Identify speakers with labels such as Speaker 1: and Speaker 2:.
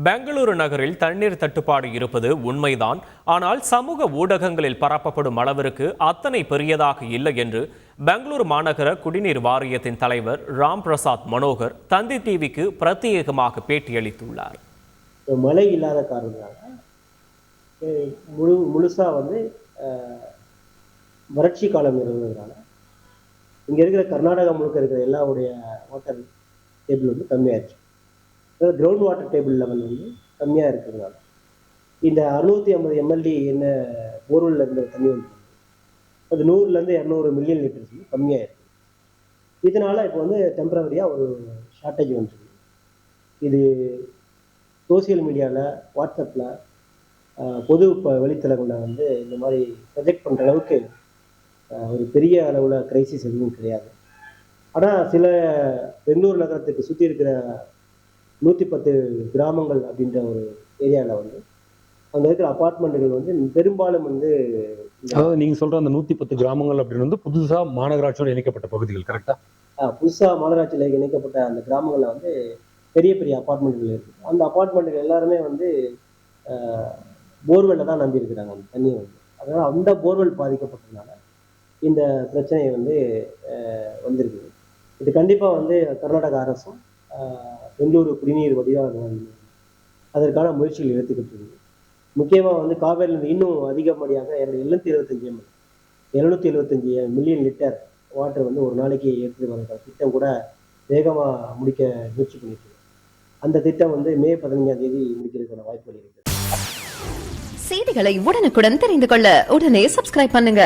Speaker 1: பெங்களூரு நகரில் தண்ணீர் தட்டுப்பாடு இருப்பது உண்மைதான். ஆனால் சமூக ஊடகங்களில் பரப்பப்படும் அளவிற்கு அத்தனை பெரியதாக இல்லை என்று பெங்களூரு மாநகர குடிநீர் வாரியத்தின் தலைவர் ராம் பிரசாத் மனோகர் தந்தி டிவிக்கு பிரத்யேகமாக பேட்டியளித்துள்ளார்.
Speaker 2: மழை இல்லாத காரணங்களால முழுசா வறட்சி காலம் இருந்ததுனால இங்க இருக்கிற கர்நாடகா முழுக்க இருக்கிற எல்லாருடைய வாட்டர் டேபிள் கம்மியாயிடுச்சு. கிரவுண்ட் வாட்டர் டேபிள் லெவல் கம்மியாக இருக்கிறதுனால இந்த 650 எம்எல்டி என்ன போர்வெல்ல இருந்த தண்ணி அது 100லேருந்து 200 மில்லியன் லிட்டர்ஸ் கம்மியாக இருக்குது. இதனால இப்போ டெம்பரவரியாக ஒரு ஷார்ட்டேஜ் வந்துருக்கு. இது சோசியல் மீடியாவில், வாட்ஸ்அப்பில், பொது வழித்தளங்களில் இந்த மாதிரி ப்ரொஜெக்ட் பண்ணுற அளவுக்கு ஒரு பெரிய அளவில் கிரைசிஸ் எதுவும் கிடையாது. ஆனால் சில பெங்களூர் நகரத்துக்கு சுற்றி இருக்கிற 110 கிராமங்கள் அப்படின்ற ஒரு ஏரியாவில் அங்கே இருக்கிற அப்பார்ட்மெண்ட்டுகள் பெரும்பாலும்
Speaker 3: அதாவது நீங்கள் சொல்கிற அந்த 110 கிராமங்கள் அப்படின்னு புதுசாக மாநகராட்சியோடு இணைக்கப்பட்ட பகுதிகள் கரெக்டாக?
Speaker 2: புதுசாக மாநகராட்சியில் இணைக்கப்பட்ட அந்த கிராமங்களில் பெரிய பெரிய அப்பார்ட்மெண்ட்டுகள் இருக்குது. அந்த அப்பார்ட்மெண்ட்டுகள் எல்லாருமே போர்வெல்ல தான் நம்பி இருக்கிறாங்க அந்த தண்ணியை. அதனால் அந்த போர்வெல் பாதிக்கப்பட்டதுனால இந்த பிரச்சனை வந்திருக்குது. இது கண்டிப்பாக கர்நாடக அரசும் பெங்களூரு குடிநீர் வடிகால் அதற்கான முயற்சிகள் எடுத்துக்கிட்டு இருக்கு. முக்கியமாக காவேரியிலிருந்து இன்னும் அதிகப்படியாக 775 மில்லியன் லிட்டர் வாட்டர் ஒரு நாளைக்கு எடுத்துட்டு வர திட்டம் கூட வேகமாக முடிக்க முயற்சி பண்ணிட்டு இருக்கு. அந்த திட்டம் மே 15ஆம் தேதி முடிக்கிறதுக்கான வாய்ப்புகள் இருக்கு.
Speaker 4: செய்திகளை உடனுக்குடன் தெரிந்து கொள்ள உடனே சப்ஸ்கிரைப் பண்ணுங்க.